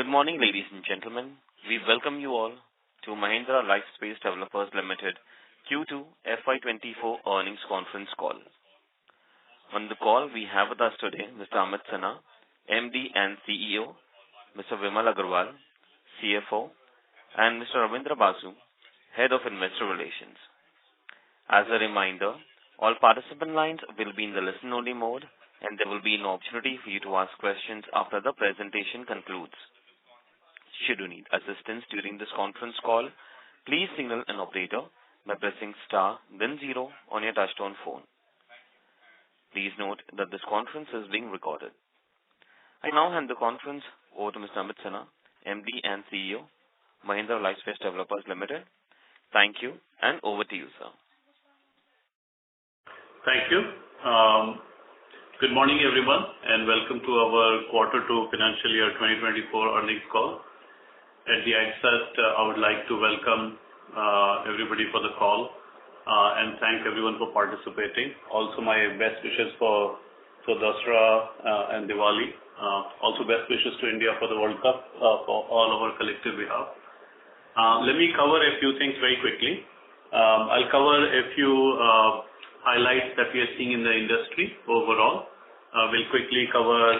Good morning, ladies and gentlemen. We welcome you all to Mahindra Lifespace Developers Limited Q2 FY24 earnings conference call. On the call, we have with us today Mr. Amit Sinha, MD and CEO, Mr. Vimal Agarwal, CFO, and Mr. Ravindra Basu, Head of Investor Relations. As a reminder, all participant lines will be in the listen-only mode, and there will be an opportunity for you to ask questions after the presentation concludes. Should you need assistance during this conference call, please signal an operator by pressing star then 0 on your touchtone phone. Please note that this conference is being recorded. I now hand the conference over to Mr. Amit Sinha, MD and CEO, Mahindra Lifespace Developers Limited. Thank you, and over to you, sir. Thank you. Good morning, everyone, and welcome to our Quarter 2 Financial Year 2024 earnings call. At the outset, I would like to welcome everybody for the call and thank everyone for participating. Also, my best wishes for Dasra and Diwali. Also, best wishes to India for the World Cup for all of our collective behalf. Let me cover a few things very quickly. I'll cover a few highlights that we are seeing in the industry overall. We'll quickly cover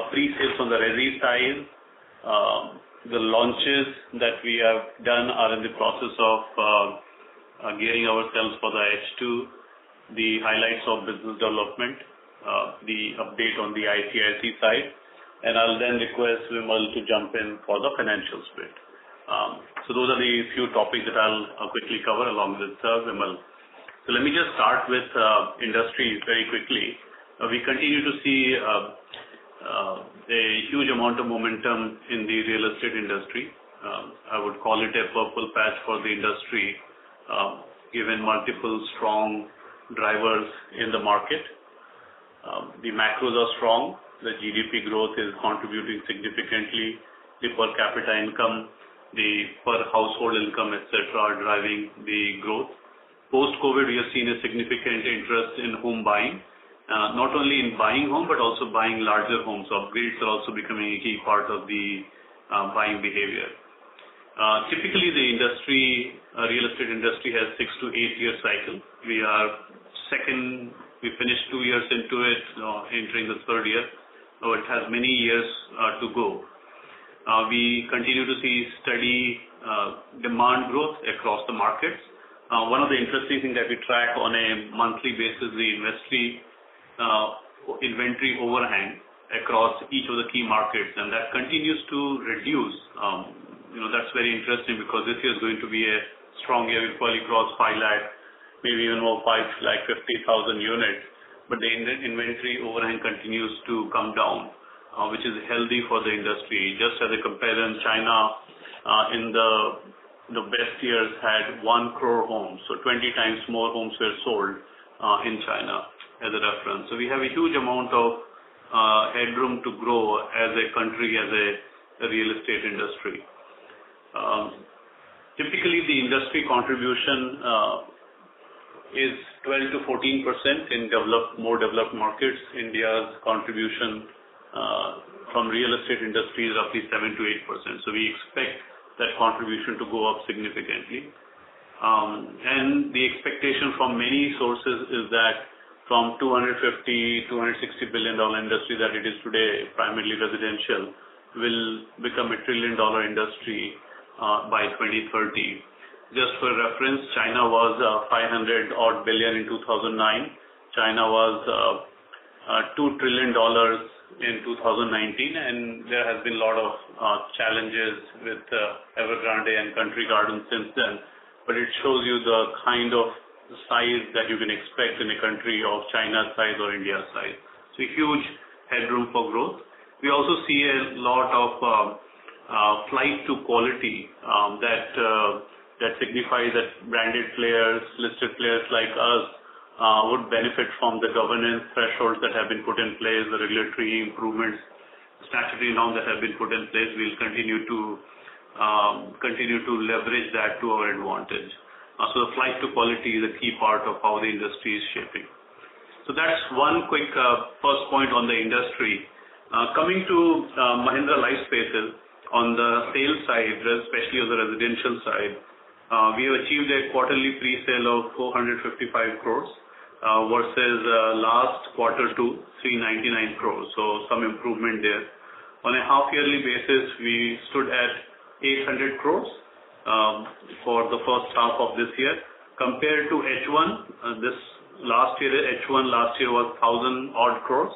pre-sales on the resi side. The launches that we have done are in the process of gearing ourselves for the H2, the highlights of business development, the update on the ICIC side, and I'll then request Vimal to jump in for the financials bit. So those are the few topics that I'll quickly cover along with Vimal. So let me just start with industry very quickly. We continue to see a huge amount of momentum in the real estate industry. I would call it a purple patch for the industry, given multiple strong drivers in the market. The macros are strong. The GDP growth is contributing significantly. The per capita income, the per household income, etc., are driving the growth. Post-COVID, we have seen a significant interest in home buying. Not only in buying home, but also buying larger homes. Upgrades are also becoming a key part of the buying behavior. Typically, the real estate industry has 6 to 8 year cycle. We finished 2 years into it, entering the third year. So it has many years to go. We continue to see steady demand growth across the markets. One of the interesting things that we track on a monthly basis, the inventory overhang across each of the key markets, and that continues to reduce. That's very interesting because this year is going to be a strong year. We'll probably cross 5 lakh, maybe even more 550,000 units. But the inventory overhang continues to come down, which is healthy for the industry. Just as a comparison, China in the best years had 1 crore homes, so 20 times more homes were sold in China as a reference. So we have a huge amount of headroom to grow as a country, as a real estate industry. Typically, the industry contribution is 12 to 14% in more developed markets. India's contribution from real estate industry is roughly 7 to 8%. So we expect that contribution to go up significantly. And the expectation from many sources is that from $250-260 billion industry that it is today, primarily residential, will become $1 trillion industry by 2030. Just for reference, China was $500 odd billion in 2009. China was $2 trillion in 2019, and there has been a lot of challenges with Evergrande and Country Garden since then. But it shows you the kind of size that you can expect in a country of China's size or India's size. So huge headroom for growth. We also see a lot of flight to quality that signifies that branded players, listed players like us would benefit from the governance thresholds that have been put in place, the regulatory improvements, statutory norms that have been put in place. We'll continue to leverage that to our advantage. So the flight to quality is a key part of how the industry is shaping. So that's one quick first point on the industry. Coming to Mahindra Lifespace, on the sales side, especially on the residential side, we have achieved a quarterly pre-sale of 455 crores versus last quarter to 399 crores. So some improvement there. On a half-yearly basis, we stood at 800 crores for the first half of this year. Compared to H1, H1 last year was 1,000 odd crores.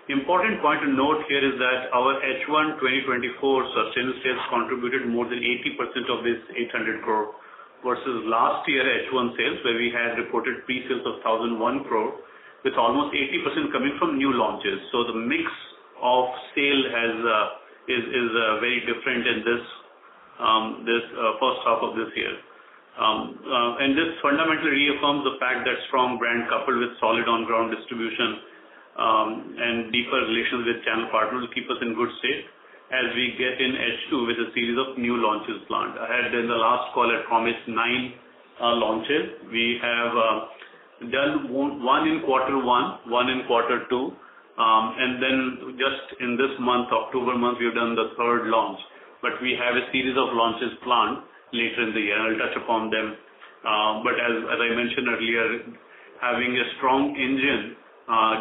Important point to note here is that our H1 2024 sustainable sales contributed more than 80% of this 800 crore versus last year H1 sales, where we had reported pre-sales of 1,001 crore, with almost 80% coming from new launches. So the mix of sale is very different in this first half of this year. And this fundamentally reaffirms the fact that strong brand coupled with solid on-ground distribution and deeper relations with channel partners will keep us in good state as we get in H2 with a series of new launches planned. I had in the last call I promised 9 launches. We have done one in quarter one in quarter two, and then just in this month, October month, we've done the third launch. But we have a series of launches planned later in the year. I'll touch upon them. But as I mentioned earlier, having a strong engine,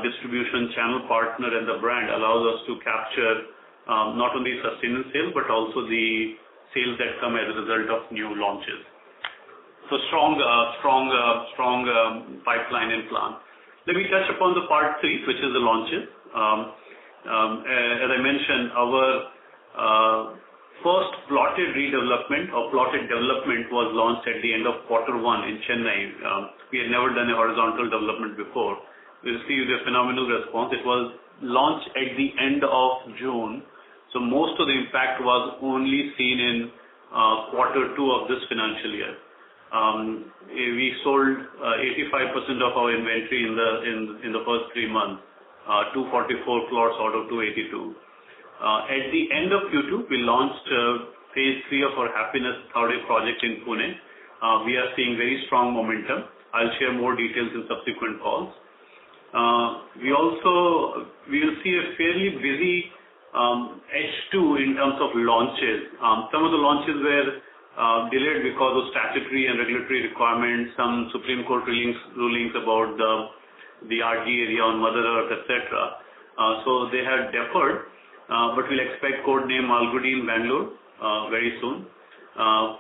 distribution channel partner and the brand allows us to capture not only sustainable sales but also the sales that come as a result of new launches. So strong pipeline and plan. Let me touch upon the part 3, which is the launches. As I mentioned, our first plotted redevelopment or plotted development was launched at the end of quarter 1 in Chennai. We had never done a horizontal development before. We received a phenomenal response. It was launched at the end of June, so most of the impact was only seen in quarter 2 of this financial year. We sold 85% of our inventory in the first 3 months, 244 plots out of 282. At the end of Q2, we launched phase 3 of our Happiness Third project in Pune. We are seeing very strong momentum. I'll share more details in subsequent calls. We will see a fairly busy H2 in terms of launches. Some of the launches were delayed because of statutory and regulatory requirements, some Supreme Court rulings about the RG area on Mother Earth, etc. So they have deferred, but we'll expect code name Malgudi in Bangalore very soon.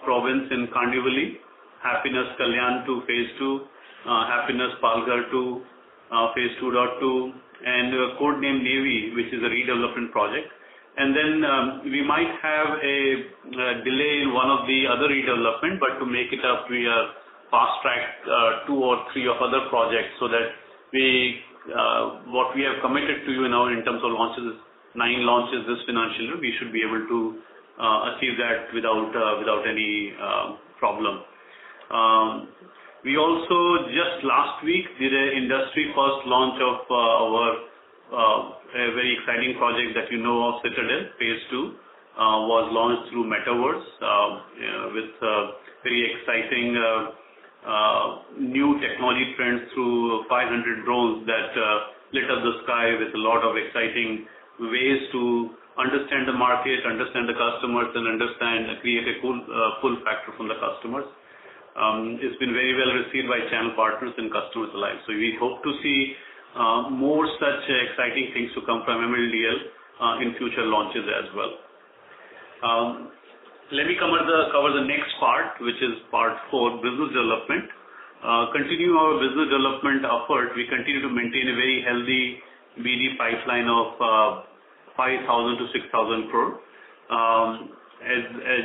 Province in Kandivali, Happiness Kalyan 2 phase 2, Happiness Palghar 2 phase 2.2, and code name Navy, which is a redevelopment project. And then we might have a delay in one of the other redevelopment, but to make it up, we are fast-tracked 2 or 3 of other projects so that what we have committed to you now in terms of launches is 9 launches this financial year. We should be able to achieve that without any problem. We also just last week did an industry first launch of a very exciting project that you know of, Citadel phase 2 was launched through Metaverse with very exciting new technology trends through 500 drones that lit up the sky with a lot of exciting ways to understand the market, understand the customers, and create a pull factor from the customers. It's been very well received by channel partners and customers alike. So we hope to see more such exciting things to come from MLDL in future launches as well. Let me cover the next part, which is part 4, business development. Continue our business development effort. We continue to maintain a very healthy BD pipeline of 5,000 to 6,000 crore.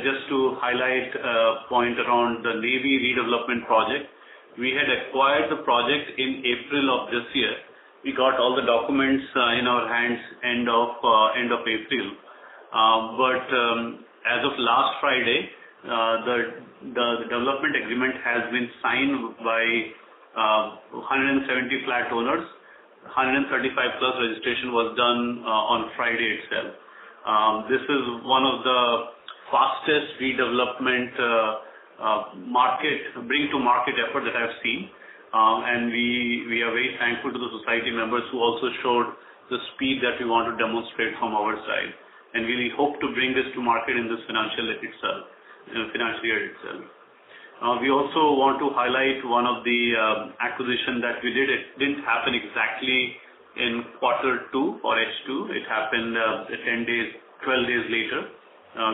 Just to highlight a point around the Navy redevelopment project, we had acquired the project in April of this year. We got all the documents in our hands end of April. But as of last Friday, the development agreement has been signed by 170 flat owners. 135 plus registration was done on Friday itself. This is one of the fastest redevelopment bring to market effort that I've seen, and we are very thankful to the society members who also showed the speed that we want to demonstrate from our side. and we hope to bring this to market in this financial year itself. We also want to highlight one of the acquisition that we did. It didn't happen exactly in quarter 2 or H2. It happened 12 days later.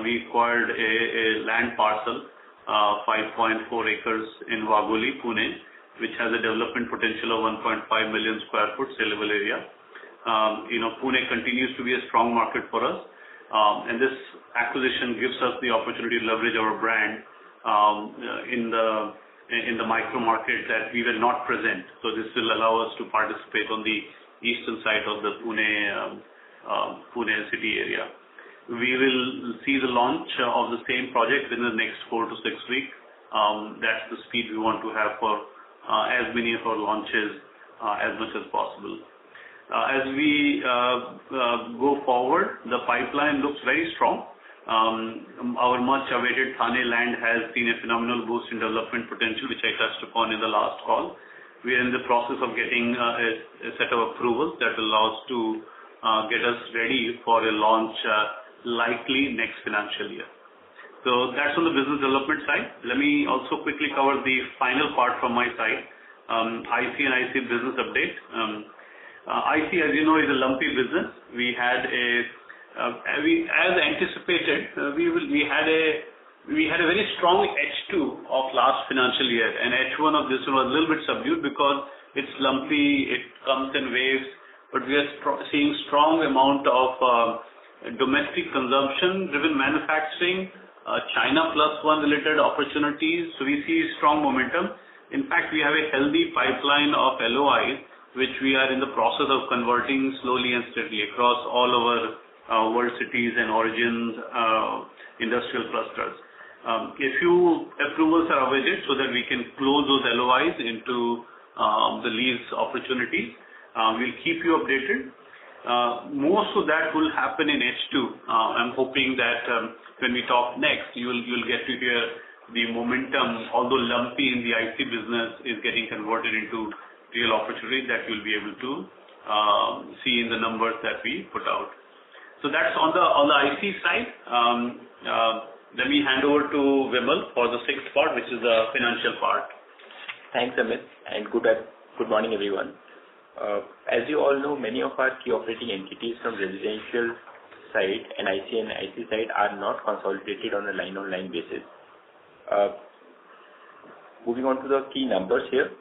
We acquired a land parcel, 5.4 acres in Wagholi, Pune, which has a development potential of 1.5 million square foot saleable area. Pune continues to be a strong market for us, and this acquisition gives us the opportunity to leverage our brand in the micro market that we were not present. So this will allow us to participate on the eastern side of the Pune city area. We will see the launch of the same project in the next 4 to 6 weeks. That's the speed we want to have for as many of our launches as much as possible. As we go forward, the pipeline looks very strong. Our much-awaited Thane land has seen a phenomenal boost in development potential, which I touched upon in the last call. We are in the process of getting a set of approvals that will allow us to get us ready for a launch likely next financial year. So that's on the business development side. Let me also quickly cover the final part from my side, IC and IC business update. IC, as you know, is a lumpy business. We had as anticipated, we had a very strong H2 of last financial year, and H1 of this one was a little bit subdued because it's lumpy, it comes in waves, but we are seeing strong amount of domestic consumption-driven manufacturing, China Plus One related opportunities. So we see strong momentum. In fact, we have a healthy pipeline of LOIs, which we are in the process of converting slowly and steadily across all our world cities and origins, industrial clusters. A few approvals are awaited so that we can close those LOIs into the lease opportunities. We'll keep you updated. Most of that will happen in H2. I'm hoping that when we talk next, you'll get to hear the momentum, although lumpy in the IC business, is getting converted into real opportunity that you'll be able to see in the numbers that we put out. So that's on the IC side. Let me hand over to Vimal for the sixth part, which is the financial part. Thanks, Amit, and good morning, everyone. As you all know, many of our key operating entities from residential side and IC side are not consolidated on a line-on-line basis. Moving on to the key numbers here.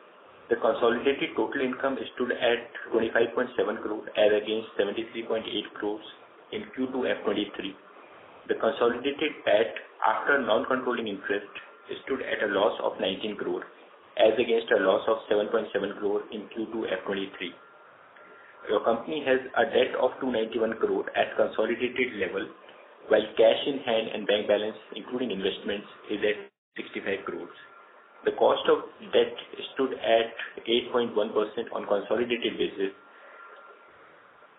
The consolidated total income stood at 25.7 crore as against 73.8 crores in Q2 FY23. The consolidated PAT after non-controlling interest stood at a loss of 19 crore as against a loss of 7.7 crore in Q2 FY23. Your company has a debt of 291 crore at consolidated level, while cash in hand and bank balance, including investments, is at 65 crores. The cost of debt stood at 8.1% on consolidated basis.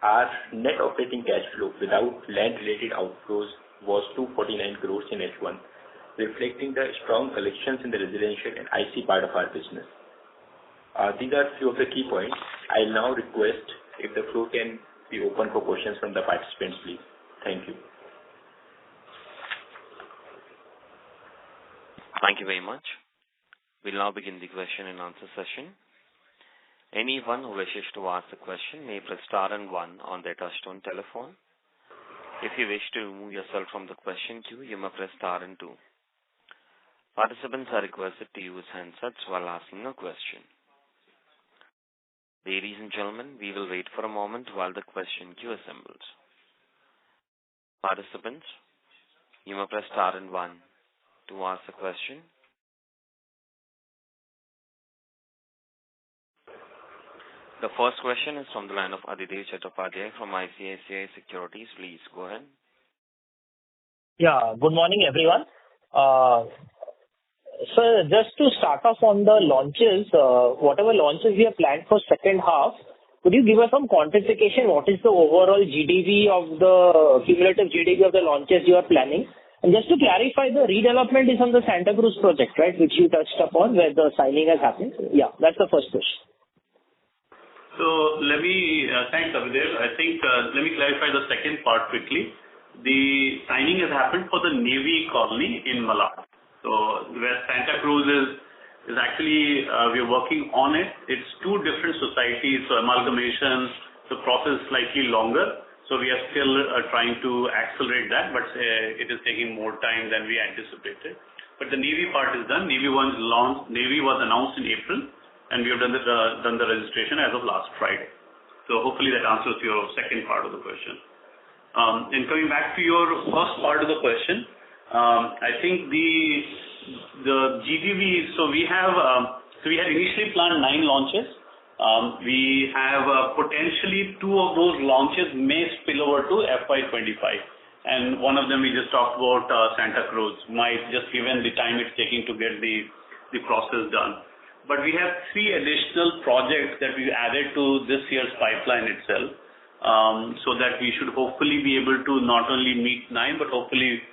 Our net operating cash flow without land-related outflows was 249 crores in H1, reflecting the strong collections in the residential and IC part of our business. These are few of the key points. I'll now request if the floor can be open for questions from the participants, please. Thank you. Thank you very much. We'll now begin the question and answer session. Anyone who wishes to ask a question may press star and 1 on their touchtone telephone. If you wish to remove yourself from the question queue, you may press star and 2. Participants are requested to use handsets while asking a question. Ladies and gentlemen, we will wait for a moment while the question queue assembles. Participants, you may press star and 1 to ask a question. The first question is from the line of Aditya Chattopadhyay from ICICI Securities. Please go ahead. Yeah, good morning, everyone. Sir, just to start off on the launches, whatever launches we have planned for second half, could you give us some quantification? What is the overall GDV of the cumulative GDV of the launches you are planning? And just to clarify, the redevelopment is on the Santa Cruz project, right, which you touched upon, where the signing has happened. Yeah, that's the first question. So thanks, Abhidhev. I think, let me clarify the second part quickly. the signing has happened for the Navy colony in Malad. So where Santa Cruz is actually, we are working on it. It's two different societies, so amalgamation, the process is slightly longer. So we are still trying to accelerate that, but it is taking more time than we anticipated. But the Navy part is done. Navy was announced in April, and we have done the registration as of last Friday. So hopefully that answers your second part of the question. And coming back to your first part of the question, I think the GDV. So we had initially planned 9 launches. We have potentially 2 of those launches may spill over to FY25, and one of them we just talked about, Santa Cruz, might just given the time it's taking to get the process done. But we have 3 additional projects that we added to this year's pipeline itself. So that we should hopefully be able to not only meet 9, but hopefully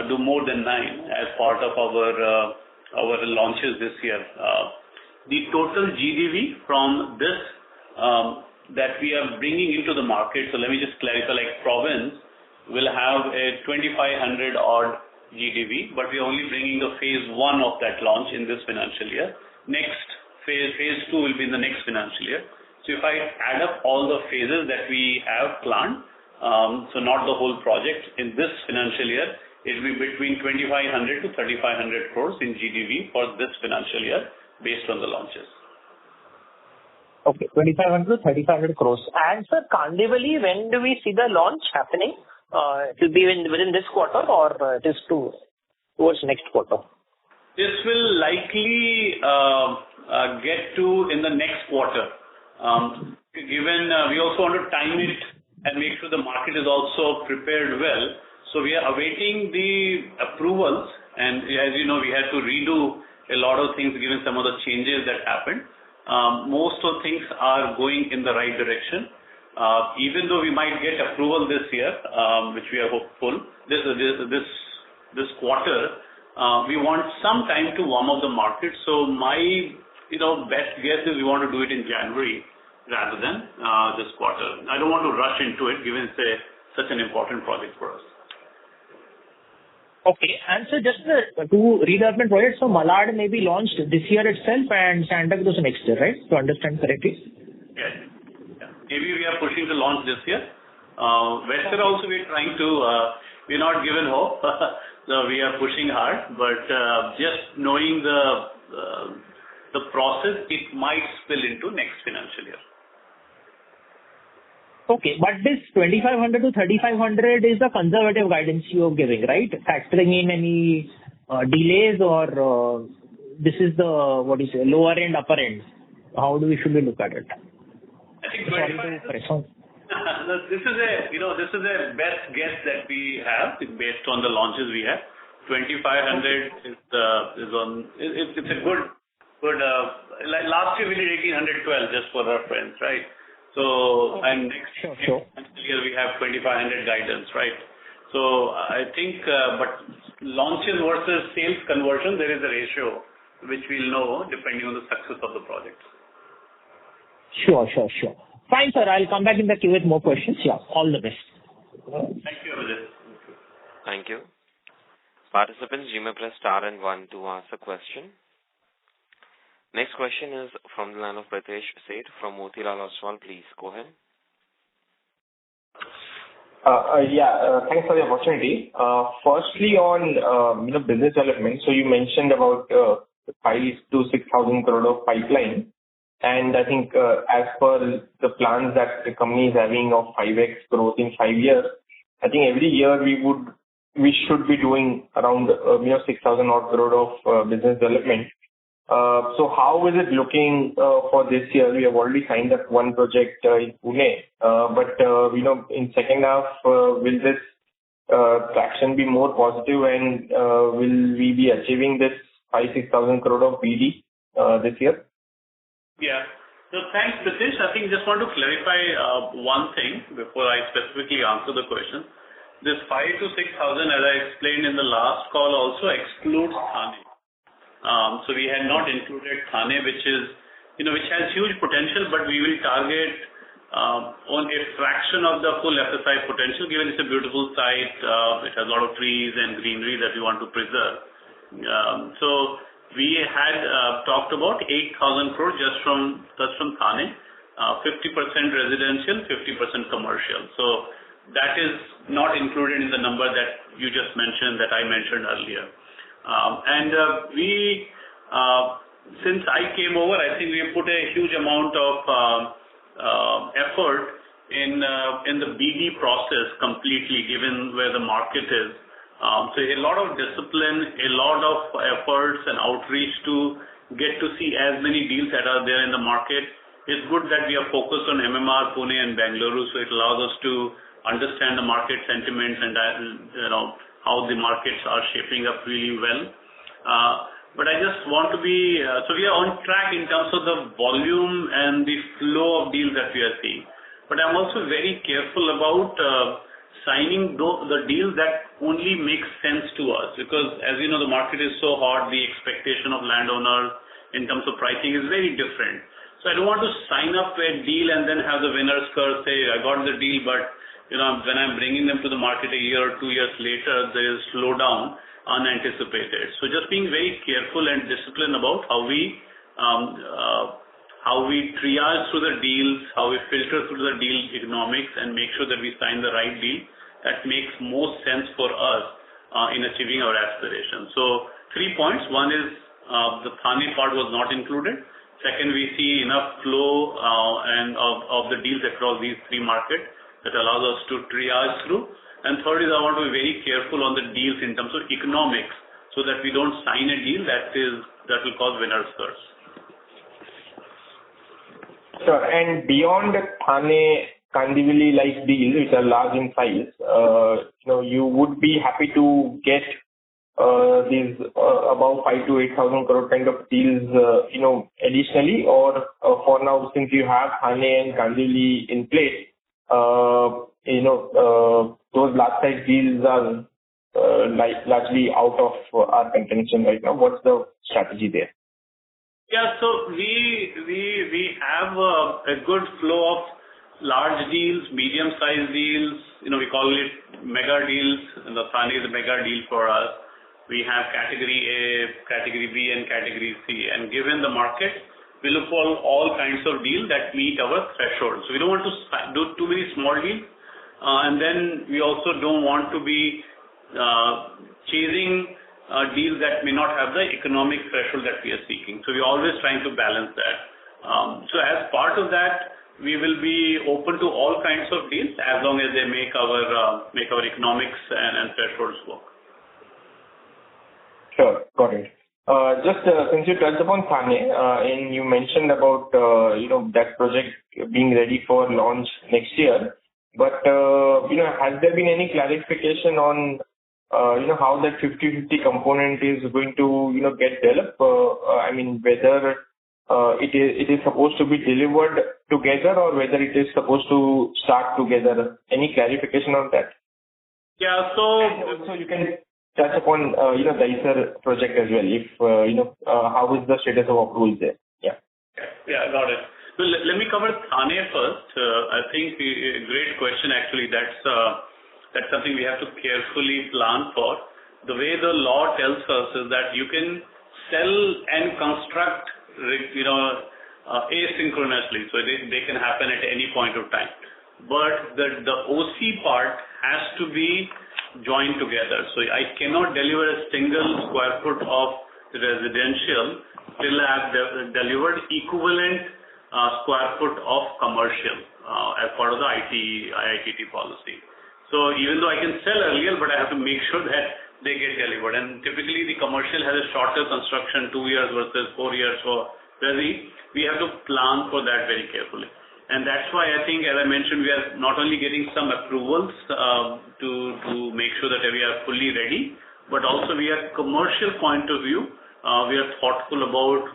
do more than 9 as part of our launches this year. The total GDV from this that we are bringing into the market, so let me just clarify, like Province will have a 2,500 odd GDV, but we are only bringing the phase 1 of that launch in this financial year. Next phase 2 will be in the next financial year. So if I add up all the phases that we have planned, so not the whole project, in this financial year, it will be between 2,500 to 3,500 crores in GDV for this financial year based on the launches. Okay, 2,500 to 3,500 crores. And sir, Kandivali, when do we see the launch happening? It will be within this quarter, or it is towards next quarter? This will likely get to in the next quarter. Given we also want to time it and make sure the market is also prepared well. So we are awaiting the approvals, and as you know, we had to redo a lot of things given some of the changes that happened. Most of things are going in the right direction. Even though we might get approval this year, which we are hopeful, this quarter, we want some time to warm up the market. So my best guess is we want to do it in January rather than this quarter. I don't want to rush into it, given it's such an important project for us. Okay, and so just the 2 redevelopment projects, so Malad may be launched this year itself and Santa Cruz next year, right? To understand correctly? Yes. Yeah. Maybe we are pushing to launch this year. Western also we're trying to, we're not given hope. So we are pushing hard, but just knowing the process, it might spill into next financial year. Okay, but this 2,500 to 3,500 is the conservative guidance you are giving, right? Factoring in any delays, or this is the, lower end, upper end? How should we look at it? I think 25. This is a best guess that we have based on the launches we have. 2,500 is on. It's a good. Like last year we did 1,812 just for reference, right? So and next year we have 2,500 guidance, right? So I think, but launches versus sales conversion, there is a ratio which we'll know depending on the success of the project. Sure. Fine, sir. I'll come back in the queue with more questions. Yeah, all the best. Thank you, Abhijit. Thank you. Participants, you may press star and 1 to ask a question. Next question is from the line of Pritesh Seth from Motilal Oswal. Please go ahead. Thanks for the opportunity. Firstly, on business development, so you mentioned about 5,000 to 6,000 crore of pipeline, and I think as per the plans that the company is having of 5x growth in 5 years, I think every year we should be doing around 6,000 odd crore of business development. So how is it looking for this year? We have already signed up one project in Pune, but in second half, will this traction be more positive, and will we be achieving this 5,000-6,000 crore of BD this year? Yeah. So thanks, Pritesh. I think just want to clarify one thing before I specifically answer the question. This 5,000 to 6,000, as I explained in the last call, also excludes Thane. So we had not included Thane, which has huge potential, but we will target on a fraction of the full FSI potential, given it's a beautiful site, it has a lot of trees and greenery that we want to preserve. So we had talked about 8,000 crore just from Thane, 50% residential, 50% commercial. So that is not included in the number that you just mentioned, that I mentioned earlier. Since I came over, I think we have put a huge amount of effort in the BD process completely, given where the market is. So a lot of discipline, a lot of efforts and outreach to get to see as many deals that are there in the market. It's good that we are focused on MMR, Pune and Bengaluru, so it allows us to understand the market sentiments and how the markets are shaping up really well. But I just want to be, so we are on track in terms of the volume and the flow of deals that we are seeing. But I'm also very careful about signing the deals that only make sense to us, because as you know, the market is so hot, the expectation of landowners in terms of pricing is very different. So I don't want to sign up a deal and then have the winner's curse say, I got the deal, but when I'm bringing them to the market a year or 2 years later, there is slowdown unanticipated. So just being very careful and disciplined about how we triage through the deals, how we filter through the deal economics and make sure that we sign the right deal that makes most sense for us in achieving our aspirations. So 3 points. One is the Thane part was not included. Second, we see enough flow and of the deals across these 3 markets that allows us to triage through. And third is I want to be very careful on the deals in terms of economics so that we don't sign a deal that will cause winner's curse. Sure. And beyond the Thane, Kandivali like deals, which are large in size, you would be happy to get these about 5,000 to 8,000 crore kind of deals, additionally, or for now, since you have Thane and Kandivali in place, those large size deals are largely out of our contention right now. What's the strategy there? Yeah, so we have a good flow of large deals, medium-sized deals. We call it mega deals, and the Thane is a mega deal for us. We have category A, category B, and category C. And given the market, we look for all kinds of deals that meet our threshold. So we don't want to do too many small deals. And then we also don't want to be chasing deals that may not have the economic threshold that we are seeking. So we're always trying to balance that. So as part of that, we will be open to all kinds of deals as long as they make our economics and thresholds work. Sure, got it. Just since you touched upon Thane, and you mentioned about that project being ready for launch next year, but has there been any clarification on how that 50-50 component is going to get developed? I mean, whether it is supposed to be delivered together or whether it is supposed to start together. Any clarification on that? Yeah. So and also you can touch upon the ISER project as well. If how is the status of approvals there? Yeah. Yeah, got it. So let me cover Thane first. I think a great question actually. That's something we have to carefully plan for. The way the law tells us is that you can sell and construct asynchronously, so they can happen at any point of time. But the OC part has to be joined together. So I cannot deliver a single square foot of residential till I have delivered equivalent square foot of commercial as part of the IITT policy. So even though I can sell earlier, but I have to make sure that they get delivered. And typically the commercial has a shorter construction, 2 years versus 4 years for resi. We have to plan for that very carefully. And that's why I think, as I mentioned, we are not only getting some approvals to make sure that we are fully ready, but also we are commercial point of view. We are thoughtful about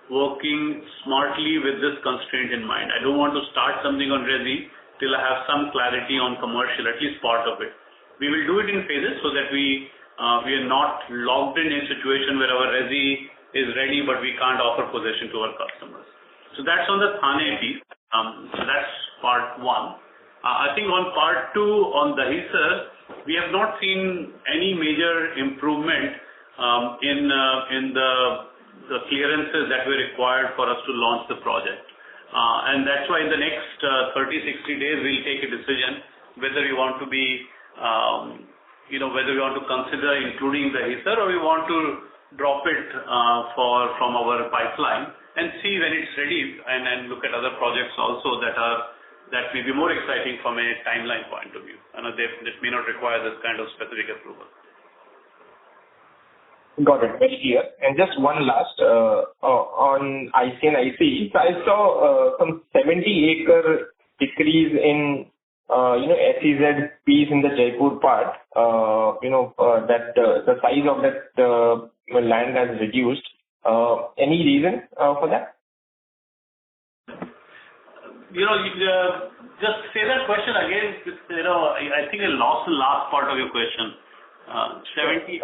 working smartly with this constraint in mind. I don't want to start something on resi till I have some clarity on commercial, at least part of it. We will do it in phases so that we are not locked in a situation where our resi is ready, but we can't offer possession to our customers. So that's on the Thane piece. So that's part one. I think on part two, on Dahisar, we have not seen any major improvement in the clearances that were required for us to launch the project. And that's why in the next 30-60 days, we'll take a decision whether we want to be, whether we want to consider including Dahisar or we want to drop it from our pipeline and see when it's ready and look at other projects also that may be more exciting from a timeline point of view. That may not require this kind of specific approval. Got it. Very clear. And just one last on IC and IC. So I saw some 70-acre decrease in SEZ piece in the Jaipur part. That the size of that land has reduced. Any reason for that? Just say that question again. I think I lost the last part of your question. 70.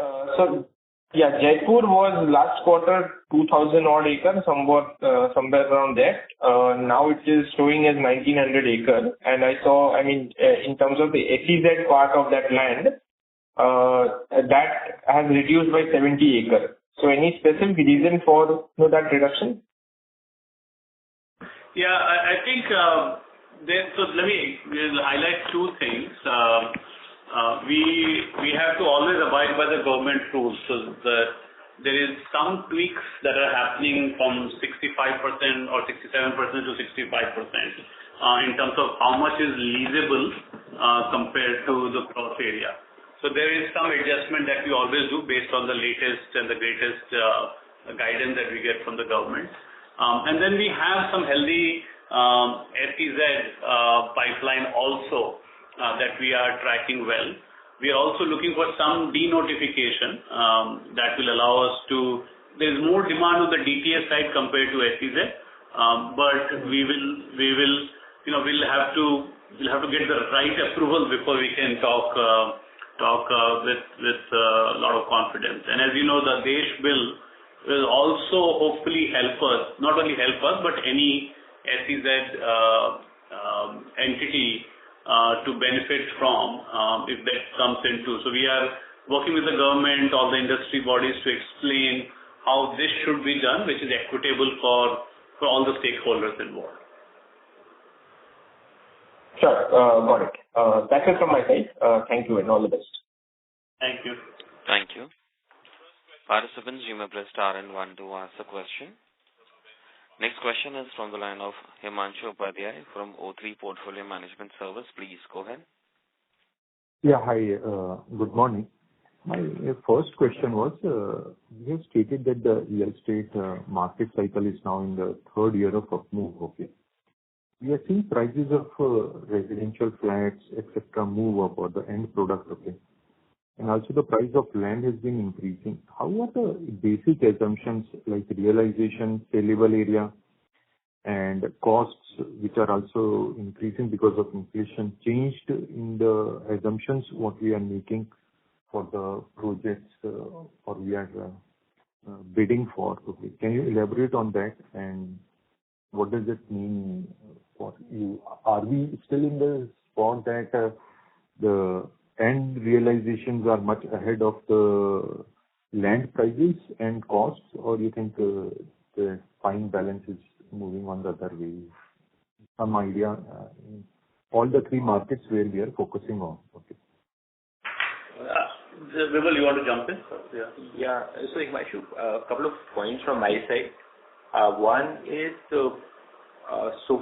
Jaipur was last quarter 2,000 odd acres, somewhere around that. Now it is showing as 1,900 acres. And I saw, in terms of the SEZ part of that land, that has reduced by 70 acres. So any specific reason for that reduction? Yeah, I think so let me highlight two things. We have to always abide by the government rules. So there is some tweaks that are happening from 65% or 67% to 65% in terms of how much is leasable compared to the cross area. So there is some adjustment that we always do based on the latest and the greatest guidance that we get from the government. And then we have some healthy SEZ pipeline also that we are tracking well. We are also looking for some denotification that will allow us to. There's more demand on the DTS side compared to SEZ, but we'll have to get the right approval before we can talk with a lot of confidence. And as you know, the Desh bill will also hopefully help us, not only help us, but any SEZ entity to benefit from if that comes into. So we are working with the government, all the industry bodies to explain how this should be done, which is equitable for all the stakeholders involved. Sure, got it. That's it from my side. Thank you and all the best. Thank you. Thank you. Participants, you may press star and one to ask a question. Next question is from the line of Himanshu Upadhyay from O3 Portfolio Management Service. Please go ahead. Yeah, hi. Good morning. My first question was, you have stated that the real estate market cycle is now in the third year of upmove. Okay. We are seeing prices of residential flats, etc., move up, or the end product. Okay. And also the price of land has been increasing. How are the basic assumptions like realization, saleable area, and costs, which are also increasing because of inflation, changed in the assumptions what we are making for the projects or we are bidding for? Okay. Can you elaborate on that, and what does it mean for you? Are we still in the spot that the end realizations are much ahead of the land prices and costs, or you think the fine balance is moving on the other way? Some idea, all the three markets where we are focusing on. Okay. Vimal, you want to jump in? Yeah. So, Himanshu, a couple of points from my side. One is, so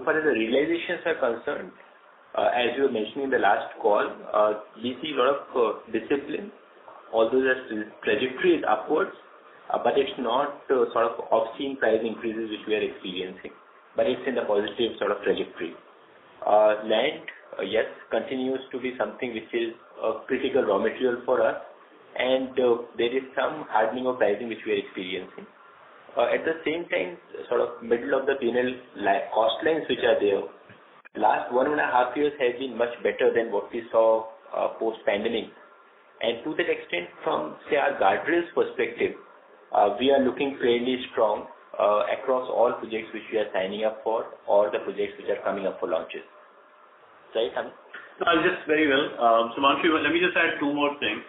far as the realizations are concerned, as you were mentioning in the last call, we see a lot of discipline, although the trajectory is upwards, but it's not sort of obscene price increases which we are experiencing, but it's in the positive sort of trajectory. Land, yes, continues to be something which is a critical raw material for us, and there is some hardening of pricing which we are experiencing. At the same time, sort of middle of the P&L cost lines which are there, last 1.5 years has been much better than what we saw post-pandemic. And to that extent, from, say, our guardrails perspective, we are looking fairly strong across all projects which we are signing up for or the projects which are coming up for launches. Right, Amit? No, I'll just very well. Manshu, let me just add two more things.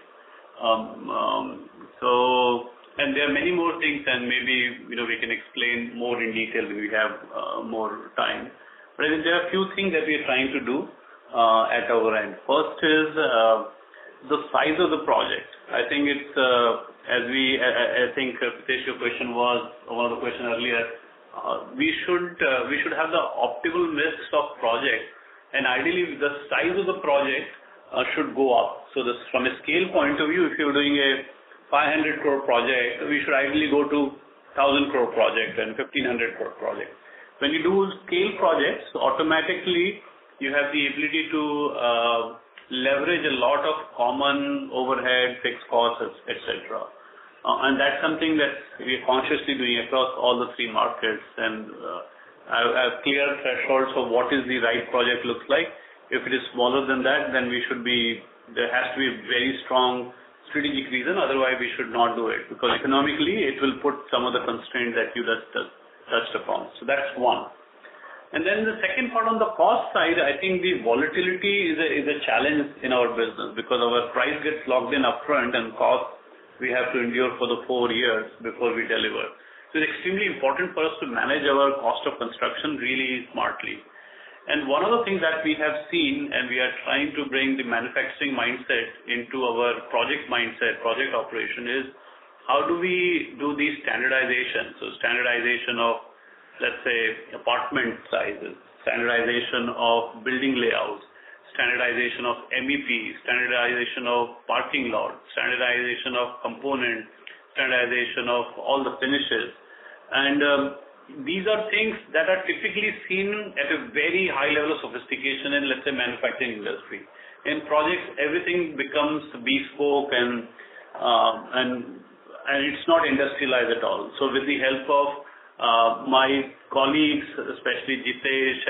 And there are many more things, and maybe we can explain more in detail when we have more time. But I think there are a few things that we are trying to do at our end. First is the size of the project. I think it's I think Pritesh, your question was one of the questions earlier. We should have the optimal mix of projects, and ideally the size of the project should go up. So from a scale point of view, if you're doing a 500 crore project, we should ideally go to 1,000 crore project and 1,500 crore project. When you do scale projects, automatically you have the ability to leverage a lot of common overhead, fixed costs, etc. And that's something that we are consciously doing across all the three markets. And I have clear thresholds for what is the right project looks like. If it is smaller than that, then there has to be a very strong strategic reason. Otherwise, we should not do it, because economically it will put some of the constraints that you just touched upon. So that's one. And then the second part on the cost side, I think the volatility is a challenge in our business, because our price gets locked in upfront and cost we have to endure for the 4 years before we deliver. So it's extremely important for us to manage our cost of construction really smartly. And one of the things that we have seen, and we are trying to bring the manufacturing mindset into our project mindset, project operation, is how do we do the standardization? So standardization of, let's say, apartment sizes, standardization of building layouts, standardization of MEP, standardization of parking lot, standardization of component, standardization of all the finishes. And these are things that are typically seen at a very high level of sophistication in, let's say, manufacturing industry. In projects, everything becomes bespoke and it's not industrialized at all. So with the help of my colleagues, especially Jitesh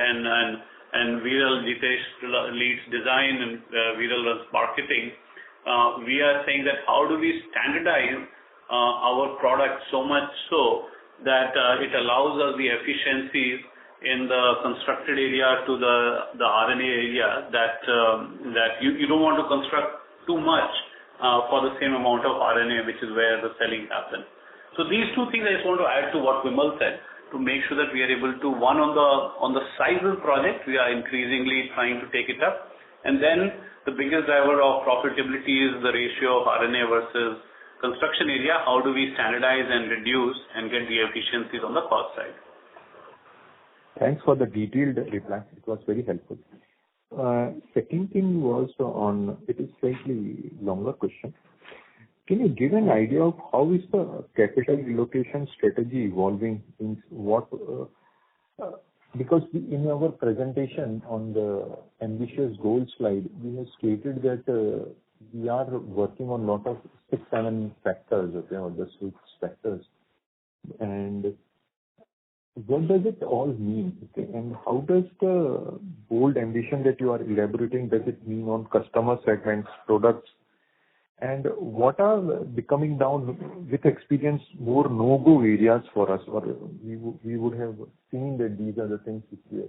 and Viral, Jitesh leads design and Viral runs marketing, we are saying that how do we standardize our product so much so that it allows us the efficiencies in the constructed area to the RNA area that you don't want to construct too much for the same amount of RNA, which is where the selling happens. So these two things I just want to add to what Vimal said, to make sure that we are able to, one, on the size of the project, we are increasingly trying to take it up. And then the biggest driver of profitability is the ratio of RNA versus construction area. How do we standardize and reduce and get the efficiencies on the cost side? Thanks for the detailed reply. It was very helpful. Second thing was on, it is slightly longer question. Can you give an idea of how is the capital allocation strategy evolving? Because in our presentation on the ambitious goal slide, we have stated that we are working on a lot of 6-7 factors, or the 6 factors. And what does it all mean? Okay? And how does the bold ambition that you are elaborating, does it mean on customer segments, products? And what are becoming down with experience more no-go areas for us? Or we would have seen that these are the things which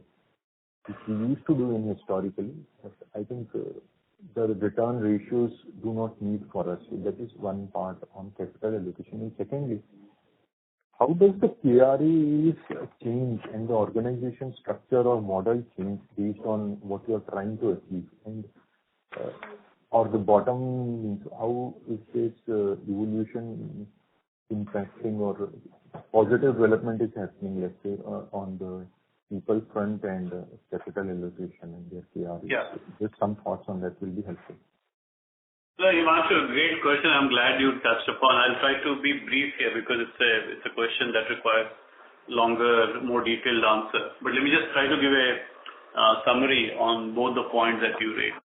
we used to do in historically. But I think the return ratios do not meet for us. So that is one part on capital allocation. And secondly, how does the KRAs change and the organization structure or model change based on what you are trying to achieve? And or the bottom means how is this evolution impacting or positive development is happening, let's say, on the people front and capital allocation and their KRAs? Yeah. Just some thoughts on that will be helpful. So, Himanshu, great question. I'm glad you touched upon. I'll try to be brief here because it's a question that requires longer, more detailed answer. But let me just try to give a summary on both the points that you raised.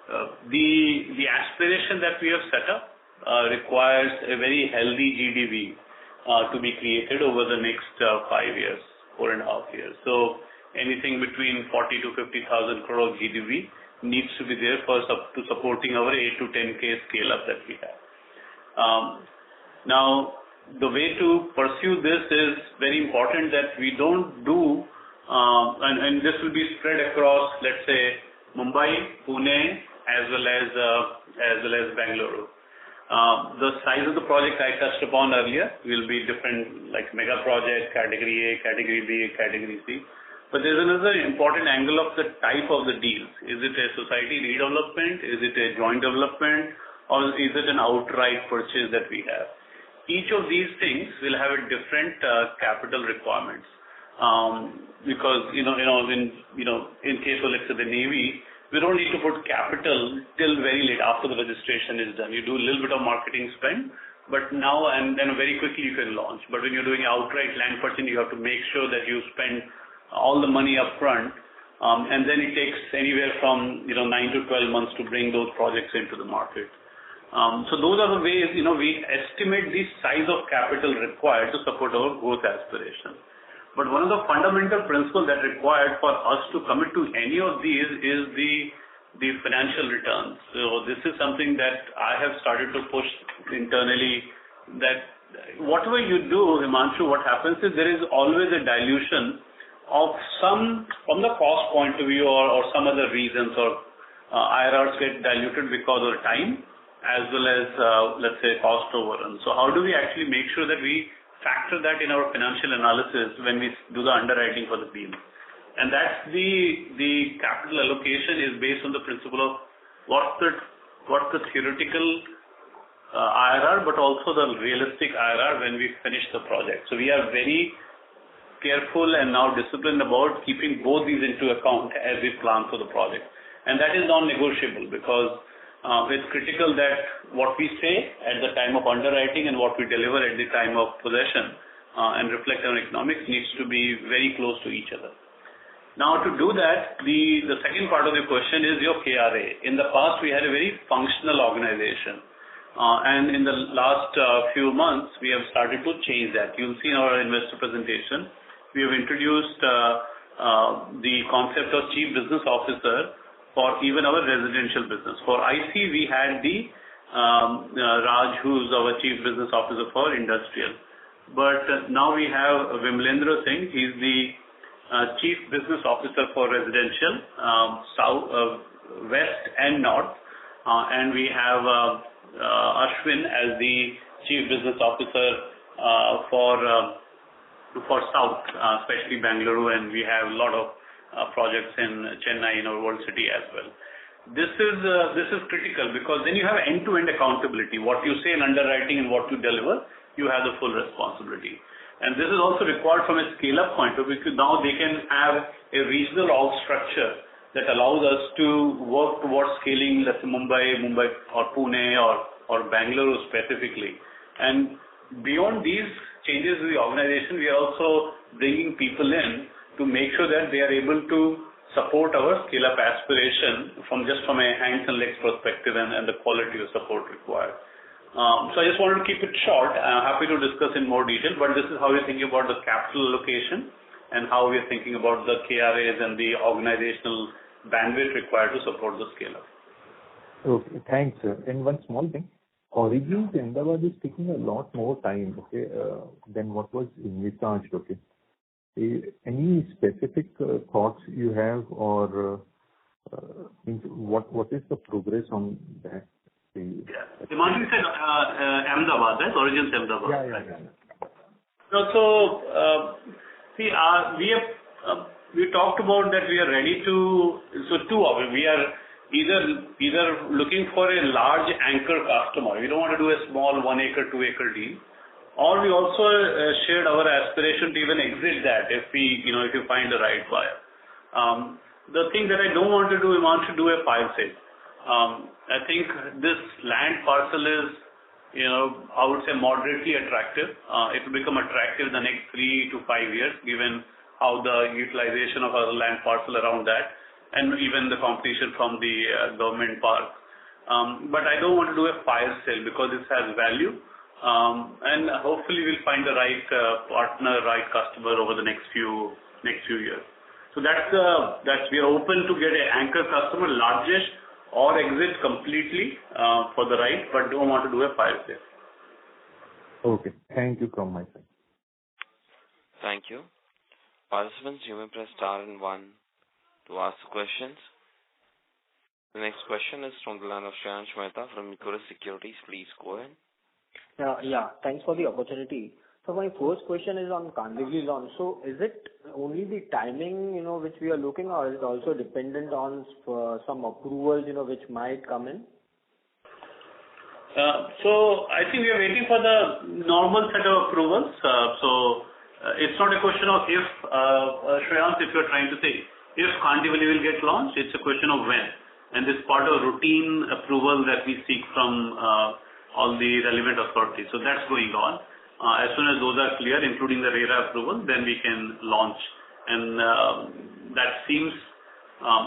The aspiration that we have set up requires a very healthy GDV to be created over the next 5 years, 4.5 years. So anything between 40 to 50,000 crore GDV needs to be there for supporting our 8 to 10K scale up that we have. Now, the way to pursue this is very important that we don't do and this will be spread across, let's say, Mumbai, Pune, as well as Bangalore. The size of the project I touched upon earlier will be different, like mega project, category A, category B, category C. But there's another important angle of the type of the deals. Is it a society redevelopment? Is it a joint development? Or is it an outright purchase that we have? Each of these things will have a different capital requirements. Because in case of, let's say, the Navy, we don't need to put capital till very late after the registration is done. You do a little bit of marketing spend, but now and then very quickly you can launch. But when you're doing outright land purchase, you have to make sure that you spend all the money up front, and then it takes anywhere from 9 to 12 months to bring those projects into the market. So those are the ways we estimate the size of capital required to support our growth aspiration. But one of the fundamental principles that required for us to commit to any of these is the financial returns. So this is something that I have started to push internally, that whatever you do, Himanshu, what happens is there is always a dilution of some, from the cost point of view or some other reasons, or IRRs get diluted because of time as well as, let's say, cost overrun. So how do we actually make sure that we factor that in our financial analysis when we do the underwriting for the deal? And that's the capital allocation is based on the principle of what's the theoretical IRR, but also the realistic IRR when we finish the project. So we are very careful and now disciplined about keeping both these into account as we plan for the project. And that is non-negotiable, because it's critical that what we say at the time of underwriting and what we deliver at the time of possession and reflect on economics needs to be very close to each other. Now, to do that, the second part of the question is your KRA. In the past, we had a very functional organization. And in the last few months, we have started to change that. You'll see in our investor presentation, we have introduced the concept of Chief Business Officer for even our residential business. For IC, we had the Raj, who's our Chief Business Officer for industrial. But now we have Vimlendra Singh. He's the Chief Business Officer for residential, south, west and north. And we have Ashwin as the Chief Business Officer for south, especially Bangalore, and we have a lot of projects in Chennai, in our World City as well. This is critical, because then you have end-to-end accountability. What you say in underwriting and what you deliver, you have the full responsibility. And this is also required from a scale-up point of view, because now they can have a regional org structure that allows us to work towards scaling, let's say Mumbai or Pune or Bangalore specifically. And beyond these changes in the organization, we are also bringing people in to make sure that they are able to support our scale-up aspiration from a hands and legs perspective and the quality of support required. So I just wanted to keep it short. I'm happy to discuss in more detail, but this is how we're thinking about the capital allocation and how we're thinking about the KRAs and the organizational bandwidth required to support the scale-up. Okay, thanks, sir. And one small thing. Origins Ahmedabad is taking a lot more time, than what was envisaged, Any specific thoughts you have, or what is the progress on that? Yeah. Himanshu said Ahmedabad, right? Origins Ahmedabad. Yeah. So, see, we talked about that we are ready to. So two of it. We are either looking for a large anchor customer. We don't want to do a small 1 acre, 2 acre deal. Or we also shared our aspiration to even exit that if you find the right buyer. The thing that I don't want to do, we want to do a fire sale. I think this land parcel is, I would say moderately attractive. It will become attractive in the next 3 to 5 years, given how the utilization of our land parcel around that, and even the competition from the government park. But I don't want to do a fire sale because this has value. And hopefully we'll find the right partner, right customer over the next few years. So that's we are open to get an anchor customer, largest, or exit completely for the right, but don't want to do a fire sale. Okay, thank you from my side. Thank you. Participants, you may press star and one to ask questions. The next question is from the line of Shreyansh Mehta from Equirus Securities. Please go ahead. Yeah, thanks for the opportunity. So my first question is on Kandivali launch. So is it only the timing, which we are looking, or is it also dependent on some approvals, which might come in? So I think we are waiting for the normal set of approvals. It's not a question of if, Shreyansh, if you're trying to say if Kandivali will get launched, it's a question of when. And this part of routine approval that we seek from all the relevant authorities. So that's going on. As soon as those are clear, including the RERA approval, then we can launch. And that seems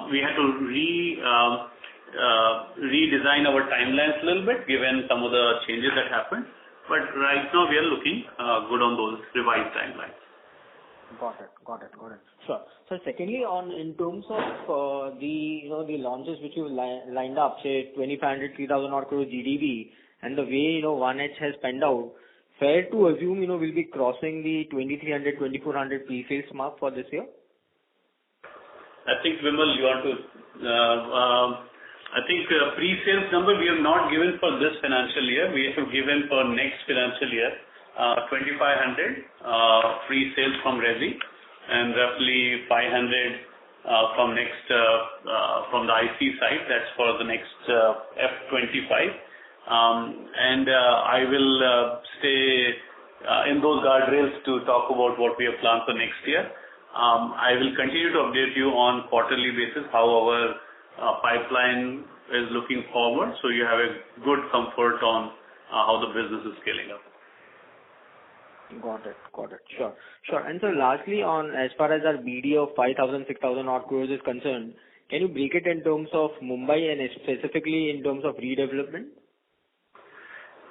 we had to redesign our timelines a little bit given some of the changes that happened. But right now we are looking good on those revised timelines. Got it. Sure. So secondly, in terms of the launches which you lined up, say 2,500, 3,000 odd crore GDV, and the way 1H has panned out, fair to assume we'll be crossing the 2,300, 2,400 pre-sales mark for this year? I think Vimal, you want to. I think pre-sales number we have not given for this financial year. We have given for next financial year 2,500 pre-sales from Resi and roughly 500 from the IC side. That's for the next F25. And I will stay in those guardrails to talk about what we have planned for next year. I will continue to update you on quarterly basis how our pipeline is looking forward, so you have a good comfort on how the business is scaling up. Got it. Sure. And so lastly, as far as our BD of 5,000, 6,000 odd crores is concerned, can you break it in terms of Mumbai and specifically in terms of redevelopment?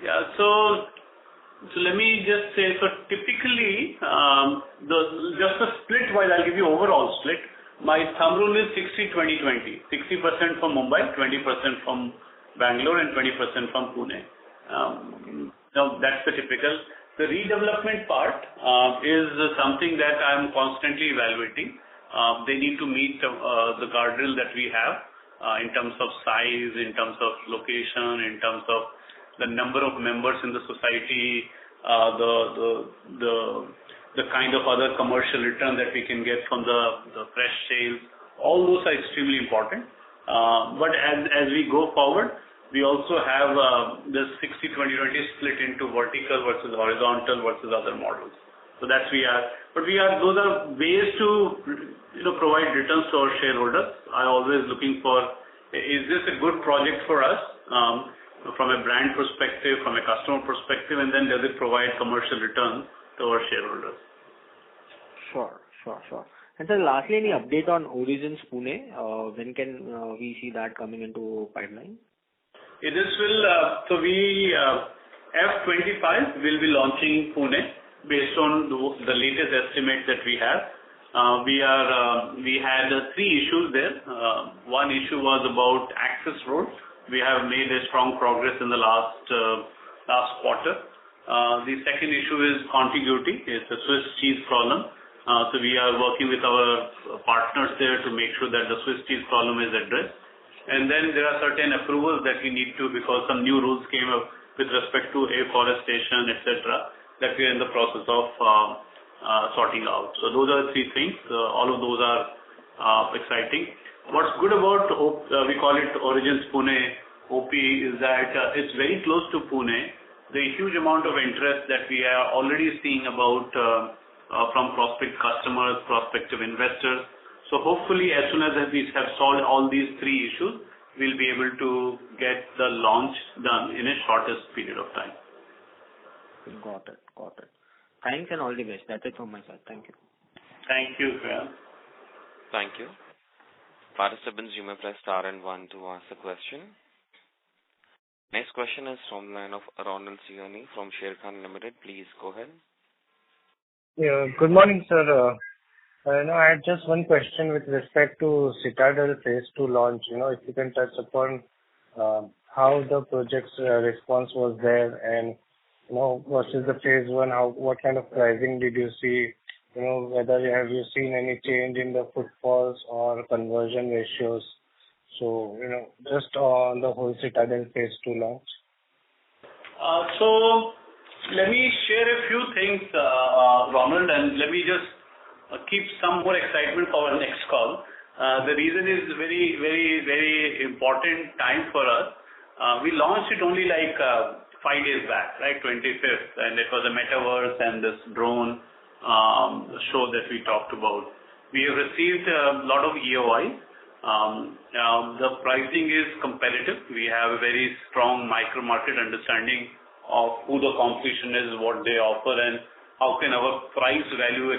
Yeah, so let me just say, so typically, just the split wise, I'll give you overall split. My thumb rule is 60-20-20. 60% from Mumbai, 20% from Bangalore, and 20% from Pune. Now that's the typical. The redevelopment part is something that I'm constantly evaluating. They need to meet the guardrail that we have in terms of size, in terms of location, in terms of the number of members in the society, the kind of other commercial return that we can get from the fresh sales. All those are extremely important. But as we go forward, we also have this 60-20-20 split into vertical versus horizontal versus other models. So that's those are ways to provide returns to our shareholders. I'm always looking for, is this a good project for us from a brand perspective, from a customer perspective, and then does it provide commercial return to our shareholders? Sure. And then lastly, any update on Origins Pune? When can we see that coming into pipeline? This will, so we, F25 will be launching Pune based on the latest estimate that we have. We had three issues there. One issue was about access roads. We have made a strong progress in the last quarter. The second issue is contiguity. It's a Swiss cheese problem. So we are working with our partners there to make sure that the Swiss cheese problem is addressed. And then there are certain approvals that we need to, because some new rules came up with respect to afforestation, etc., that we are in the process of sorting out. So those are the three things. All of those are exciting. What's good about we call it Origins Pune OP is that it's very close to Pune. The huge amount of interest that we are already seeing about from prospective customers, prospective investors. So hopefully, as soon as we have solved all these three issues, we'll be able to get the launch done in a shortest period of time. Got it. Thanks and all the best. That's it from my side. Thank you. Thank you, Shreyansh. Thank you. Participants, you may press star and one to ask a question. Next question is from the line of Ronald Sioni from Sharekhan Limited. Please go ahead. Yeah, good morning, sir. I had just one question with respect to Citadel Phase 2 launch. If you can touch upon how the project's response was there and versus the Phase 1, what kind of pricing did you see whether have you seen any change in the footfalls or conversion ratios? So, just on the whole Citadel phase 2 launch. So let me share a few things, Ronald, and let me just keep some more excitement for our next call. The reason is very, very, very important time for us. We launched it only like 5 days back, right, 25th, and it was a metaverse and this drone show that we talked about. We have received a lot of EOI. The pricing is competitive. We have a very strong micro market understanding of who the competition is, what they offer, and how can our price value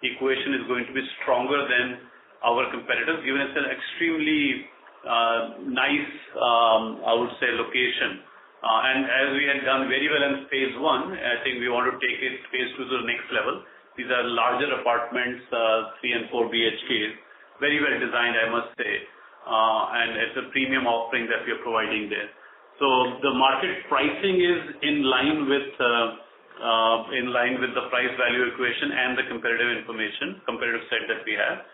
equation is going to be stronger than our competitors, given it's an extremely nice, I would say, location. And as we had done very well in phase 1, I think we want to take it phase 2 to the next level. These are larger apartments, 3 and 4 BHKs, very well designed, I must say, and it's a premium offering that we are providing there. So the market pricing is in line with the price value equation and the competitive set that we have.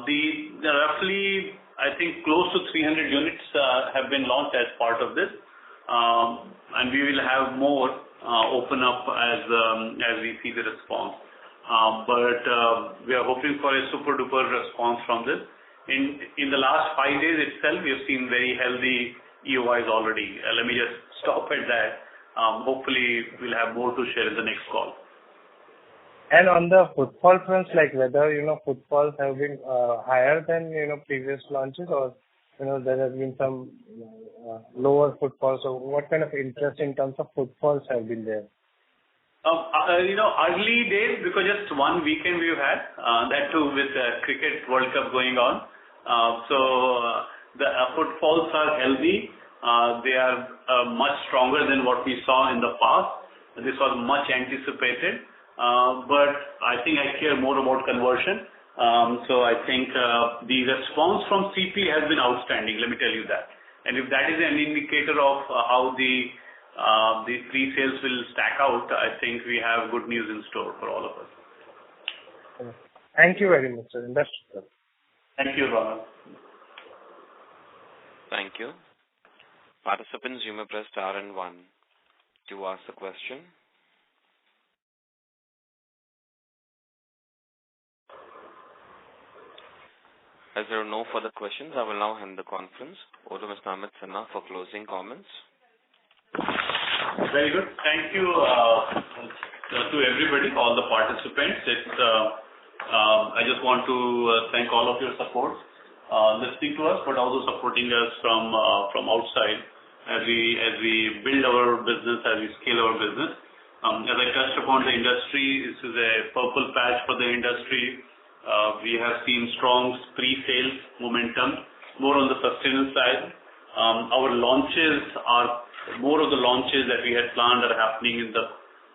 The roughly, I think, close to 300 units have been launched as part of this, and we will have more open up as we see the response. But we are hoping for a super duper response from this. In the last 5 days itself, we have seen very healthy EOIs already. Let me just stop at that. Hopefully, we'll have more to share in the next call. And on the footfall fronts, like whether, footfalls have been higher than, previous launches, or, there has been some lower footfalls. So what kind of interest in terms of footfalls have been there? Early days, because just one weekend we've had, that too with Cricket World Cup going on. So the footfalls are healthy. They are much stronger than what we saw in the past. This was much anticipated. But I think I care more about conversion. So I think the response from CP has been outstanding, let me tell you that. And if that is an indicator of how the pre-sales will stack out, I think we have good news in store for all of us. Thank you very much, sir. Thank you, Ronald. Thank you. Participants, you may press star and 1 to ask the question. As there are no further questions, I will now hand the conference over to Mr. Amit Sinha for closing comments. Very good. Thank you to everybody, all the participants. I just want to thank all of your support, listening to us, but also supporting us from outside as we build our business, as we scale our business. As I touched upon the industry, this is a purple patch for the industry. We have seen strong pre-sales momentum, more on the sustainable side. Our launches are more of the launches that we had planned are happening in the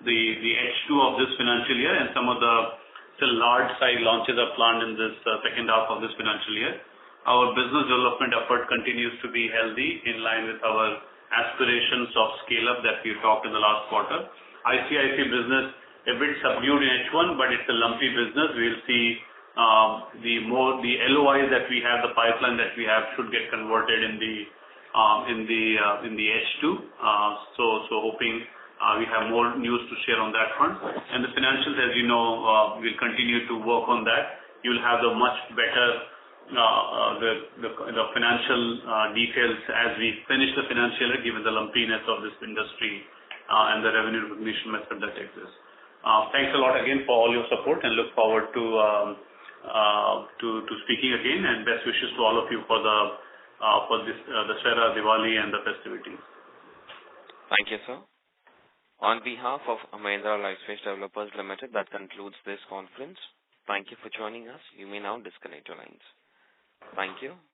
H2 of this financial year, and some of the still large size launches are planned in this second half of this financial year. Our business development effort continues to be healthy, in line with our aspirations of scale up that we talked in the last quarter. ICIC business a bit subdued in H1, but it's a lumpy business. We'll see the LOIs that we have, the pipeline that we have should get converted in the H2. So hoping we have more news to share on that front. And the financials, as you know, we'll continue to work on that. You'll have the much better the financial details as we finish the financial year, given the lumpiness of this industry and the revenue recognition method that exists. Thanks a lot again for all your support, and look forward to speaking again, and best wishes to all of you for this Dussehra, Diwali and the festivities. Thank you, sir. On behalf of Mahindra Lifespace Developers Limited, that concludes this conference. Thank you for joining us. You may now disconnect your lines. Thank you.